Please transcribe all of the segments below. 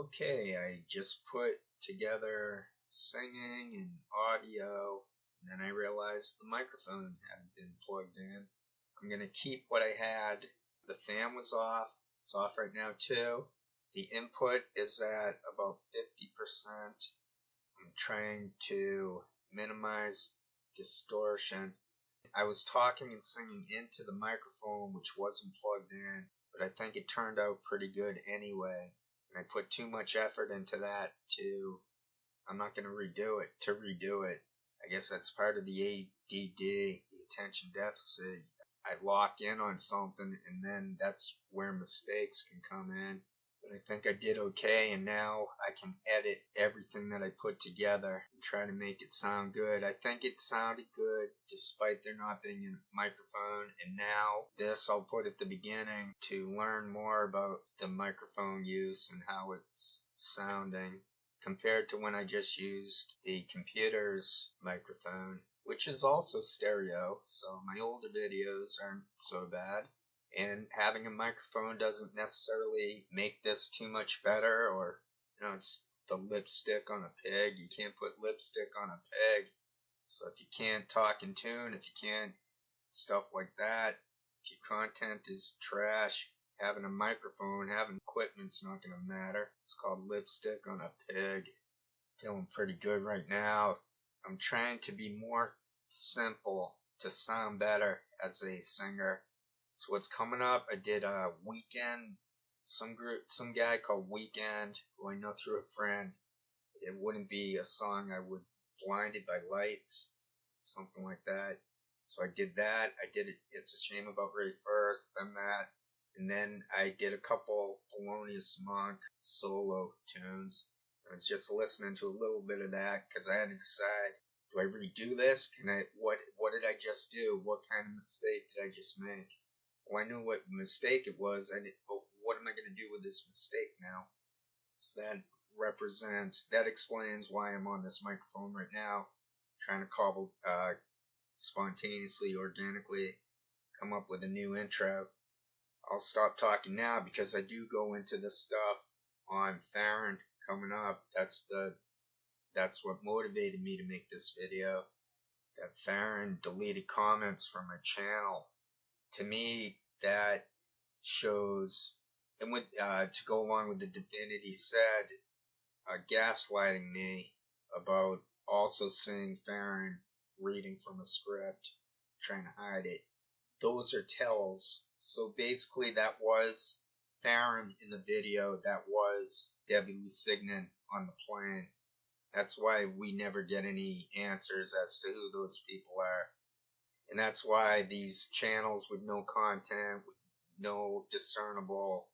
Okay, I just put together singing and audio, and then I realized the microphone hadn't been plugged in. I'm going to keep what I had. The fan was off. It's off right now too. The input is at about 50%. I'm trying to minimize distortion. I was talking and singing into the microphone, which wasn't plugged in, but I think it turned out pretty good anyway. And I put too much effort into that I'm not going to redo it. I guess that's part of the ADD, the attention deficit. I lock in on something and then that's where mistakes can come in. But I think I did okay, and now I can edit everything that I put together and try to make it sound good. I think it sounded good despite there not being a microphone, and now this I'll put at the beginning to learn more about the microphone use and how it's sounding compared to when I just used the computer's microphone, which is also stereo, so my older videos aren't so bad. And having a microphone doesn't necessarily make this too much better, or, it's the lipstick on a pig. You can't put lipstick on a pig. So if you can't talk in tune, if you can't stuff like that, if your content is trash, having a microphone, having equipment's not going to matter. It's called lipstick on a pig. Feeling pretty good right now. I'm trying to be more simple to sound better as a singer. So what's coming up, I did a Weekend, some guy called Weekend, who I know through a friend. It wouldn't be a song I would, Blinded by Lights, something like that. So I did that. I did It's a Shame About Ray first, then that. And then I did a couple Thelonious Monk solo tunes. I was just listening to a little bit of that because I had to decide, do I redo this? What did I just do? What kind of mistake did I just make? Well, I knew what mistake it was, but what am I going to do with this mistake now? So that explains why I'm on this microphone right now, trying to cobble, spontaneously, organically, come up with a new intro. I'll stop talking now because I do go into this stuff on Faran coming up. That's what motivated me to make this video. That Faran deleted comments from my channel. To me, that shows, and with to go along with the Divinity said, gaslighting me about also seeing Faran reading from a script, trying to hide it. Those are tells. So basically that was Faran in the video, that was Debbie Lusignan on the plane. That's why we never get any answers as to who those people are. And that's why these channels with no content, with no discernible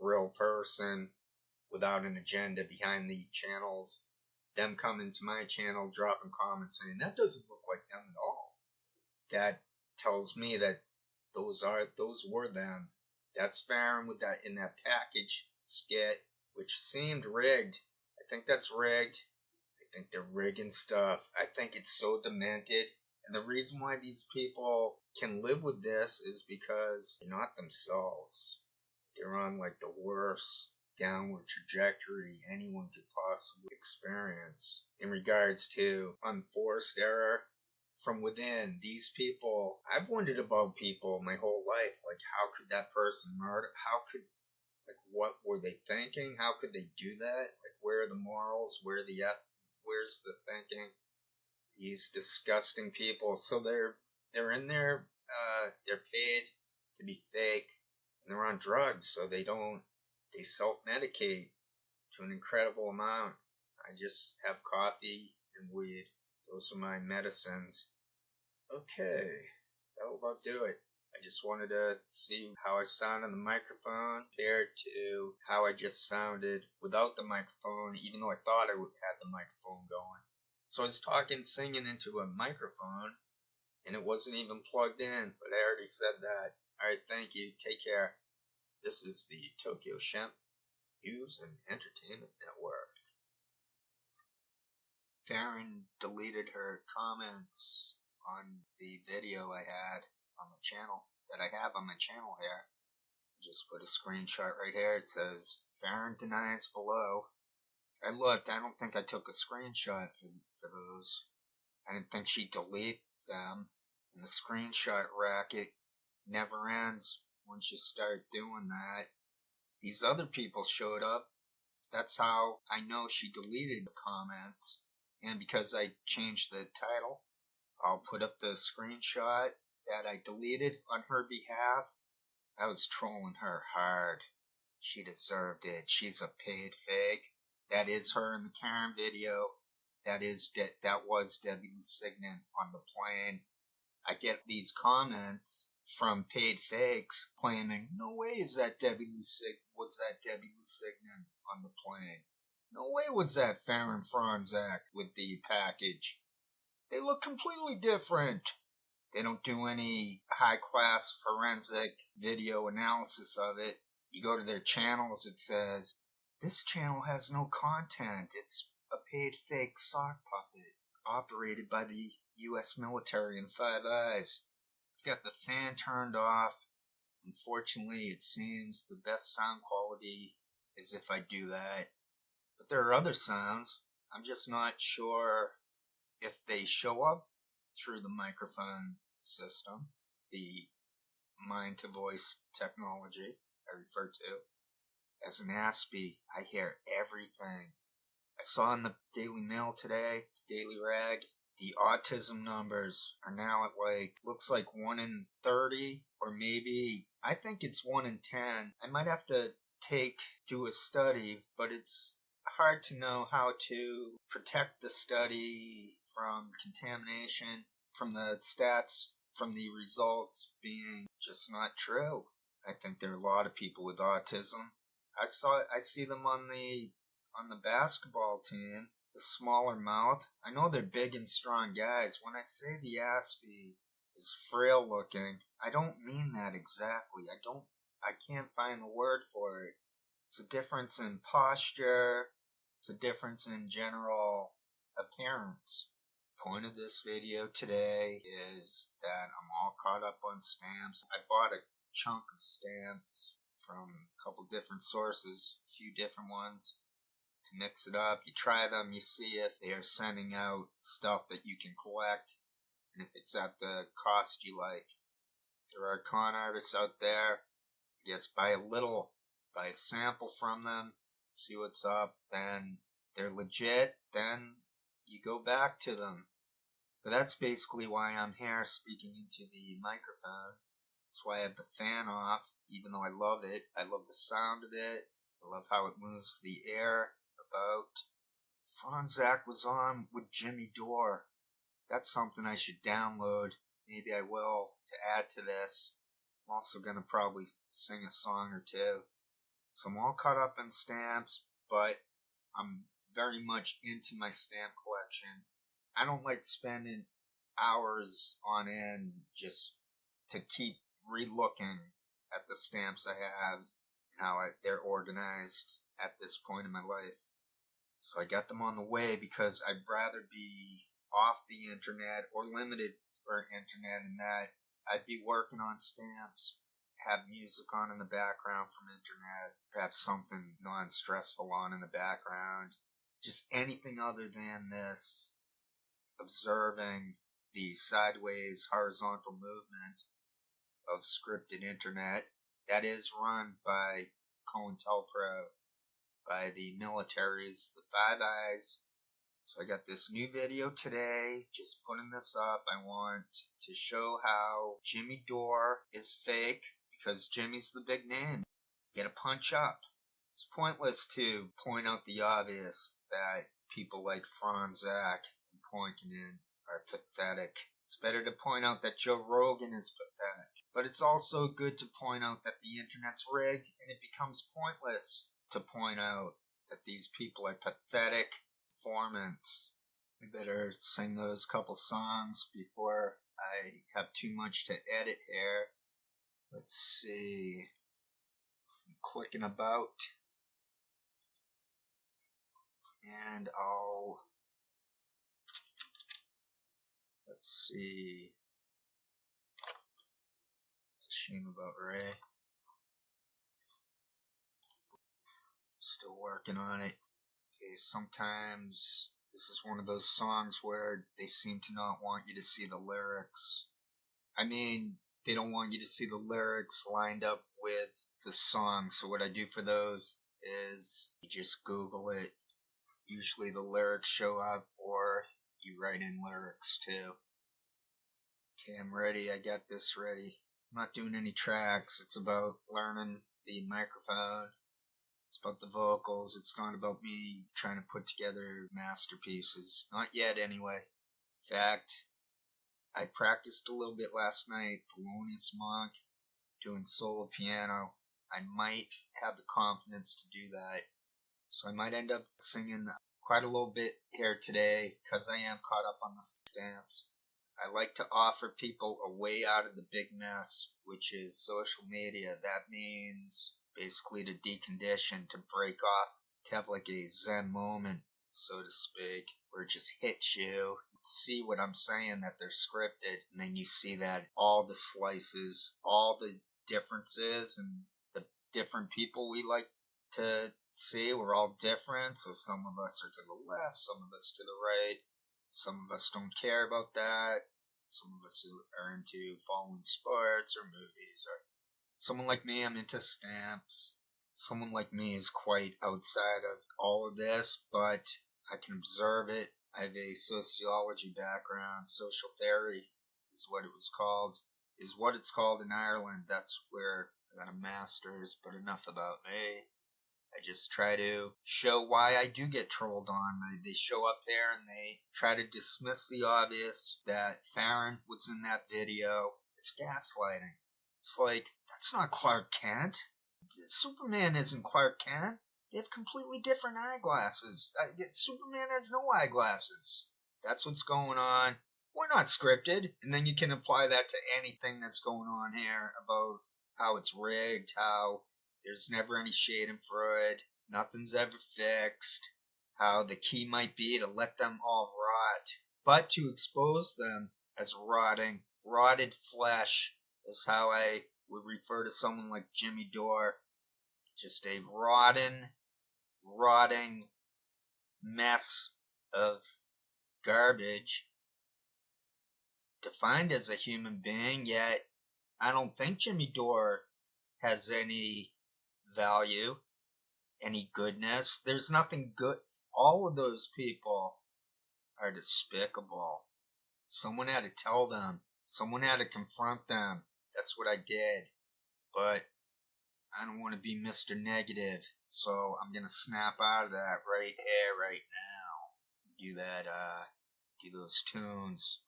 real person, without an agenda behind the channels, them coming to my channel, dropping comments saying, that doesn't look like them at all. That tells me that those were them. That's Faran with that in that package skit, which seemed rigged. I think that's rigged. I think they're rigging stuff. I think it's so demented. And the reason why these people can live with this is because they're not themselves. They're on like the worst downward trajectory anyone could possibly experience in regards to unforced error from within. These people, I've wondered about people my whole life, like how could that person murder? What were they thinking? How could they do that? Like where are the morals? Where's the thinking? These disgusting people. So they're in there, they're paid to be fake, and they're on drugs, so they self-medicate to an incredible amount. I just have coffee and weed. Those are my medicines. Okay, that'll about do it. I just wanted to see how I sound on the microphone compared to how I just sounded without the microphone, even though I thought I had the microphone going. So I was singing into a microphone, and it wasn't even plugged in, but I already said that. Alright, thank you. Take care. This is the Tokyo Shemp News and Entertainment Network. Faran deleted her comments on the video I had on the channel, that I have on my channel here. Just put a screenshot right here. It says, Faran denies below. I looked. I don't think I took a screenshot for those. I didn't think she'd delete them. And the screenshot racket never ends once you start doing that. These other people showed up. That's how I know she deleted the comments. And because I changed the title, I'll put up the screenshot that I deleted on her behalf. I was trolling her hard. She deserved it. She's a paid fake. That is her in the Karen video. That was Debbie Lusignan on the plane. I get these comments from paid fakes claiming, no way was that Debbie Lusignan on the plane. No way was that Faran Fronczak with the package. They look completely different. They don't do any high-class forensic video analysis of it. You go to their channels, it says, this channel has no content. It's a paid fake sock puppet operated by the U.S. military in Five Eyes. I've got the fan turned off. Unfortunately, it seems the best sound quality is if I do that. But there are other sounds. I'm just not sure if they show up through the microphone system, the mind-to-voice technology I refer to. As an Aspie, I hear everything. I saw in the Daily Mail today, the Daily Rag, the autism numbers are now at looks like 1 in 30, or maybe, I think it's 1 in 10. I might have to do a study, but it's hard to know how to protect the study from contamination, from the stats, from the results being just not true. I think there are a lot of people with autism. I see them on the basketball team, the smaller mouth. I know they're big and strong guys. When I say the Aspie is frail looking, I don't mean that exactly. I can't find the word for it. It's a difference in posture. It's a difference in general appearance. The point of this video today is that I'm all caught up on stamps. I bought a chunk of stamps from a couple different sources, a few different ones, to mix it up. You try them, you see if they are sending out stuff that you can collect, and if it's at the cost you like. There are con artists out there. I guess buy a sample from them, see what's up, then if they're legit, then you go back to them. But that's basically why I'm here speaking into the microphone. That's why I have the fan off, even though I love it. I love the sound of it. I love how it moves the air about. Fronczak was on with Jimmy Dore. That's something I should download. Maybe I will, to add to this. I'm also going to probably sing a song or two. So I'm all caught up in stamps, but I'm very much into my stamp collection. I don't like spending hours on end just to keep re-looking at the stamps I have and how they're organized at this point in my life. So I got them on the way because I'd rather be off the internet or limited for internet in that I'd be working on stamps, have music on in the background from internet, perhaps something non-stressful on in the background, just anything other than this observing the sideways horizontal movement of scripted internet that is run by COINTELPRO, by the militaries, the Five Eyes. So I got this new video today, just putting this up. I want to show how Jimmy Dore is fake, because Jimmy's the big name. You gotta punch up. It's pointless to point out the obvious, that people like Fronczak and Poinkanen are pathetic. It's better to point out that Joe Rogan is pathetic. But it's also good to point out that the internet's rigged, and it becomes pointless to point out that these people are pathetic informants. I better sing those couple songs before I have too much to edit here. Let's see. I'm clicking about. And let's see. 'It's a shame about Ray. Still working on it. Okay, sometimes this is one of those songs where they seem to not want you to see the lyrics. I mean, they don't want you to see the lyrics lined up with the song. So what I do for those is you just Google it. Usually the lyrics show up, or you write in lyrics too. Okay, I'm ready. I got this ready. I'm not doing any tracks. It's about learning the microphone. It's about the vocals. It's not about me trying to put together masterpieces. Not yet, anyway. In fact, I practiced a little bit last night, Thelonious Monk, doing solo piano. I might have the confidence to do that. So I might end up singing quite a little bit here today because I am caught up on the stamps. I like to offer people a way out of the big mess, which is social media. That means basically to decondition, to break off, to have like a Zen moment, so to speak, where it just hits you. See what I'm saying, that they're scripted, and then you see that all the slices, all the differences, and the different people we like to see, we're all different. So some of us are to the left, some of us to the right, some of us don't care about that, some of us are into following sports or movies, or someone like me, I'm into stamps. Someone like me is quite outside of all of this, but I can observe it. I have a sociology background. Social theory is what it's called in Ireland. That's where I got a master's, but enough about me. I just try to show why I do get trolled on. They show up there and they try to dismiss the obvious, that Faran was in that video. It's gaslighting. It's like, that's not Clark Kent. Superman isn't Clark Kent. They have completely different eyeglasses. Superman has no eyeglasses. That's what's going on. We're not scripted. And then you can apply that to anything that's going on here about how it's rigged, how there's never any Schadenfreude, nothing's ever fixed, how the key might be to let them all rot, but to expose them as rotted flesh is how I would refer to someone like Jimmy Dore. Just a rotting mess of garbage, defined as a human being, yet I don't think Jimmy Dore has any value, any goodness. There's nothing good. All of those people are despicable. Someone had to tell them. Someone had to confront them. That's what I did. But I don't want to be Mr. Negative, so I'm gonna snap out of that right here, right now. Do those tunes.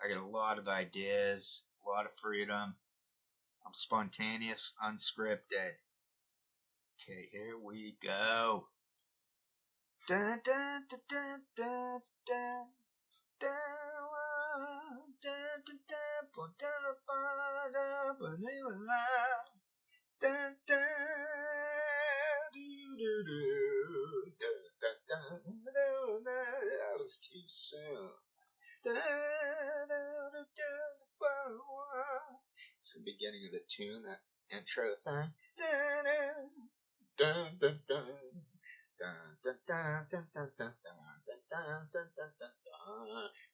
I got a lot of ideas, a lot of freedom. I'm spontaneous, unscripted. Okay, here we go. Da da da da da da. That was too soon. It's the beginning of the tune, that intro thing.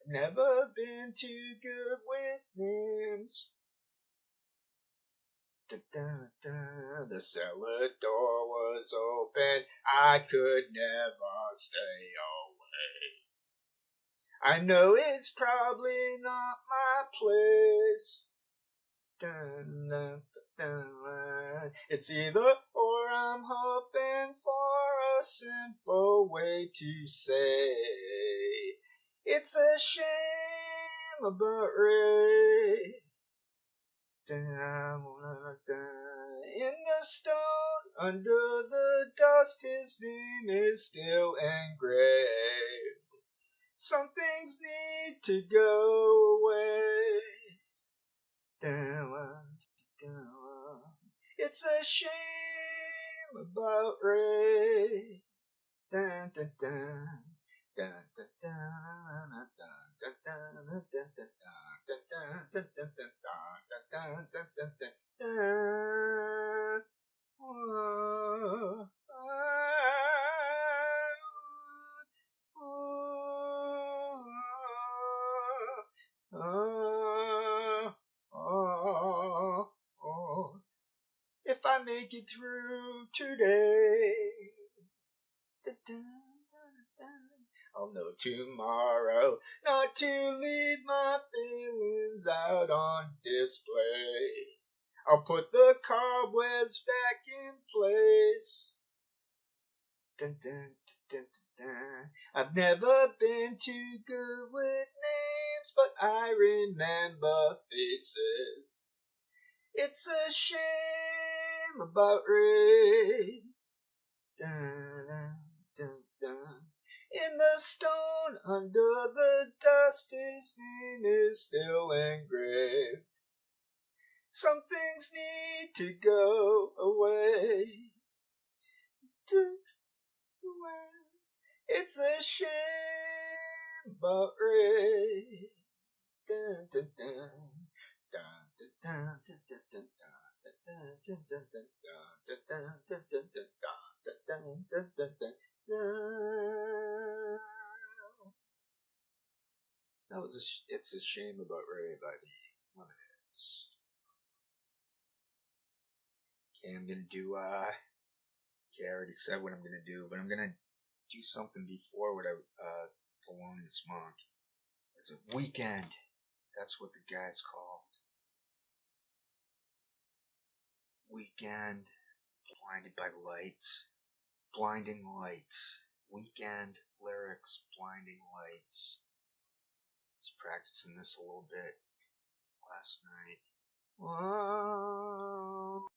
Never been too good with names. The cellar door was open. I could never stay away. I know it's probably not my place. It's either or, I'm hoping for a simple way to say it's a shame about Ray. In the stone, under the dust, his name is still engraved. Some things need to go away. It's a shame about Ray. If I make it through today, I'll know tomorrow not to leave my feelings out on display. I'll put the cobwebs back in place. Dun, dun, dun, dun, dun. I've never been too good with names, but I remember faces. It's a shame about Ray. Dun, dun, dun, dun. In the stone under the dust, his name is still engraved. Some things need to go away. It's a shame about Ray. Dun, dun, dun. Dun, dun, dun, dun, dun, dun, dun, dun, dun, dun, dun, dun. That was It's a Shame About Ray by the Lemonheads. Okay, I'm gonna do okay, I already said what I'm gonna do, but I'm gonna do something before what Thelonious Monk. It's a Weekend. That's what the guy's called. Weekend. Blinded by lights. Blinding lights. Weekend lyrics. Blinding lights. I was practicing this a little bit last night. Whoa.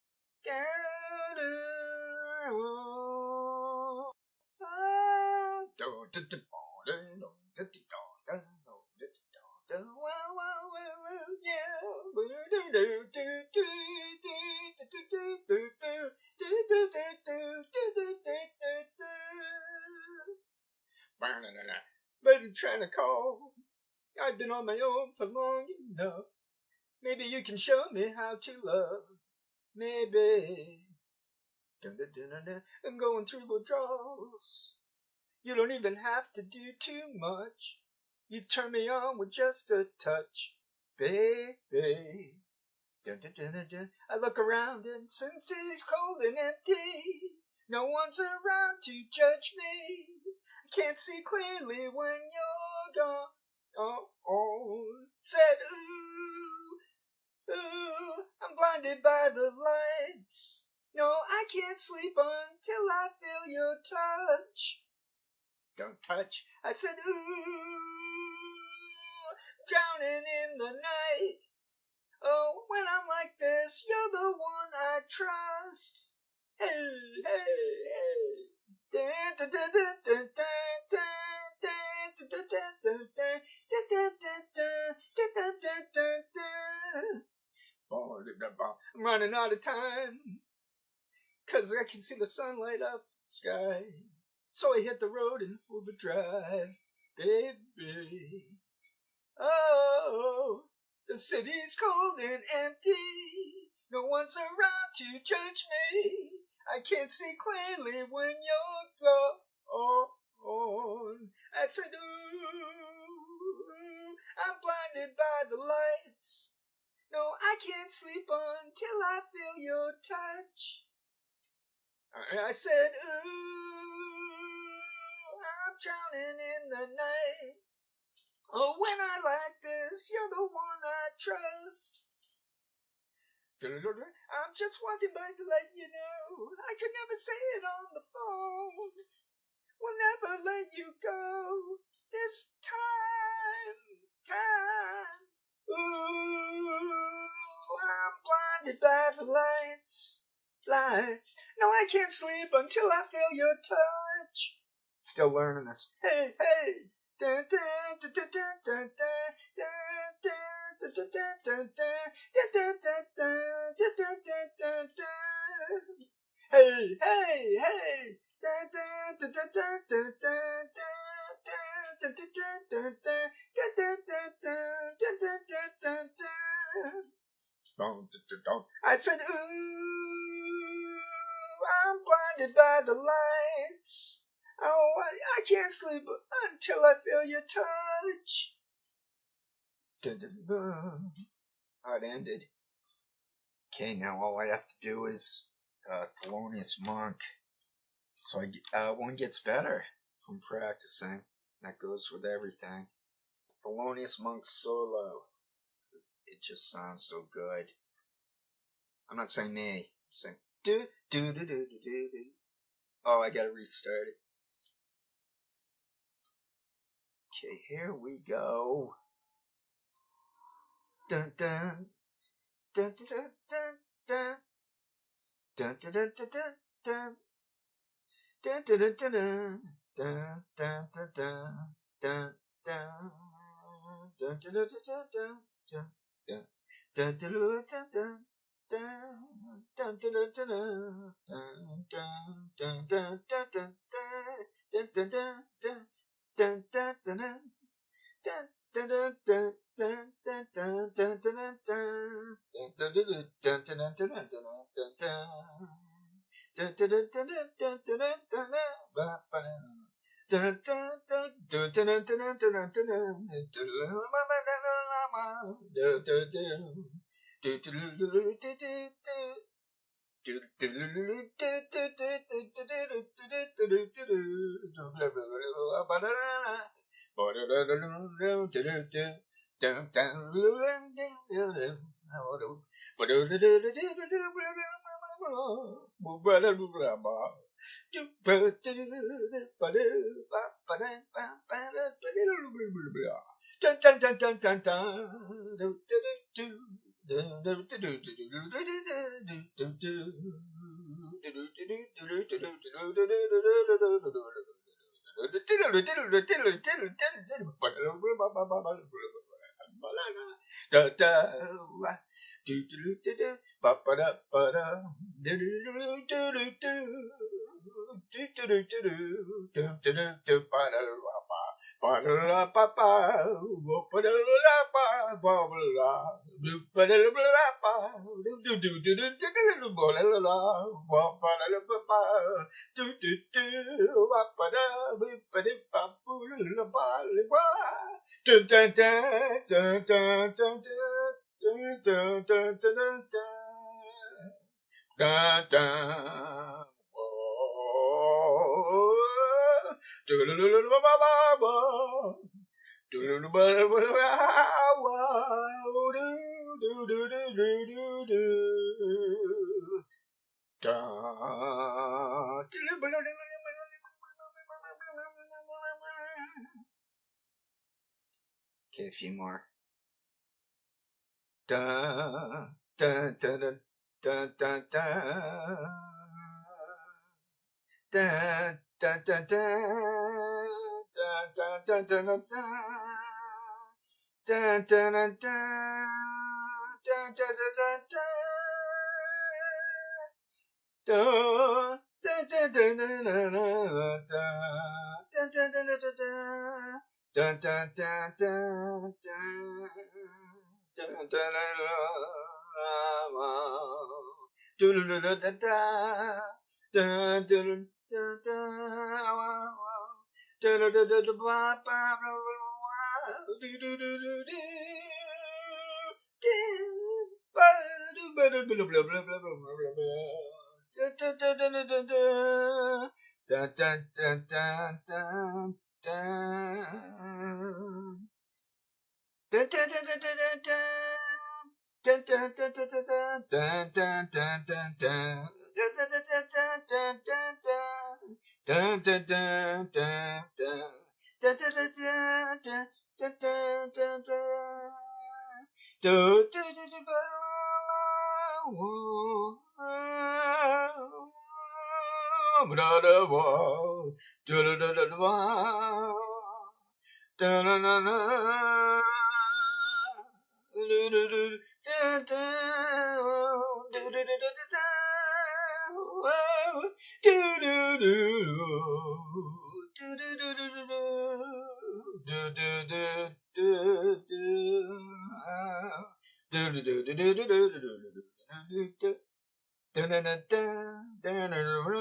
Been trying to call. I've been on my own for long enough. Maybe you can show me how to love. Maybe. I'm going through withdrawals. You don't even have to do too much. You turn me on with just a touch, baby. I look around and since it's cold and empty, no one's around to judge me. I can't see clearly when you're gone. Oh, said ooh, I'm blinded by the lights. No, I can't sleep until I feel your touch. Don't touch. I said ooh, drowning in the night. Oh, when I'm like this, you're the one I trust. Hey, hey, hey. I'm running out of time, 'cause I can see the sunlight off the sky. So I hit the road in overdrive, baby. Oh, the city's cold and empty. No one's around to judge me. I can't see clearly when you're gone. I said, ooh, I'm blinded by the lights. No, I can't sleep until I feel your touch. I said, ooh, I'm drowning in the night. Oh, when I like this, you're the one I trust. I'm just walking by to let you know I could never say it on the phone. We'll never let you go this time. Ooh, I'm blinded by the lights. No, I can't sleep until I feel your touch. Still learning this. Hey, hey. Dun, dun, dun, dun, dun, dun, dun, dun, dun, dun, dun. Hey, hey, hey. Dun, dun, dun, dun, dun, dun, dun, dun, dun. I said, ooh, surrounded by the lights. Oh, I can't sleep until I feel your touch. How it ended. Okay, now all I have to do is Thelonious Monk. So one gets better from practicing. That goes with everything. Thelonious Monk solo. It just sounds so good. I'm not saying me. I'm saying do do do do do do do. Oh, I gotta restart it. Okay, here we go. Dun dun dun dun dun dun dun dun dun dun dun dun dun dun dun dun dun dun Okay, a few more. Dun, dun, dun, dun, dun, dun, dun. Dun, dun, dun, dun. Dun, dun, dun, dun, dun, dun. Dun, dun, dun, dun. Dun, dun, dun, dun, dun. Dun, dun, dun, dun, dun, dun, dun, dun, dun, dun, dun, dun. Dun dun dun dun dun dun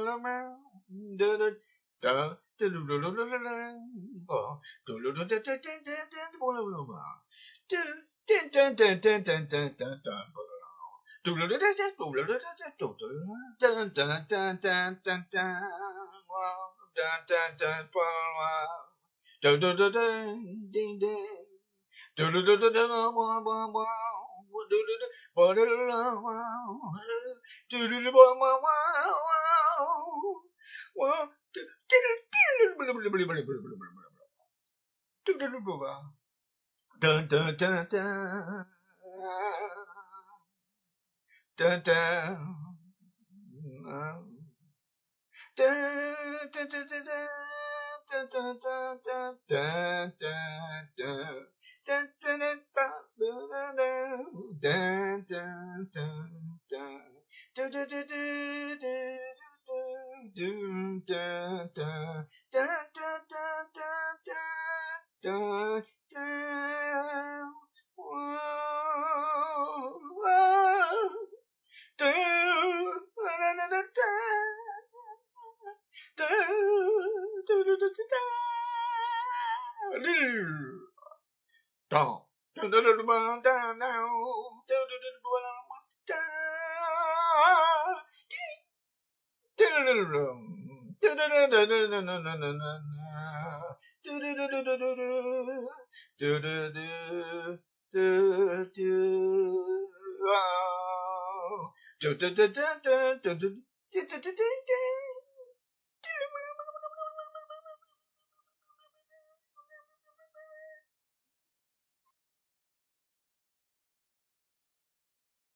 dun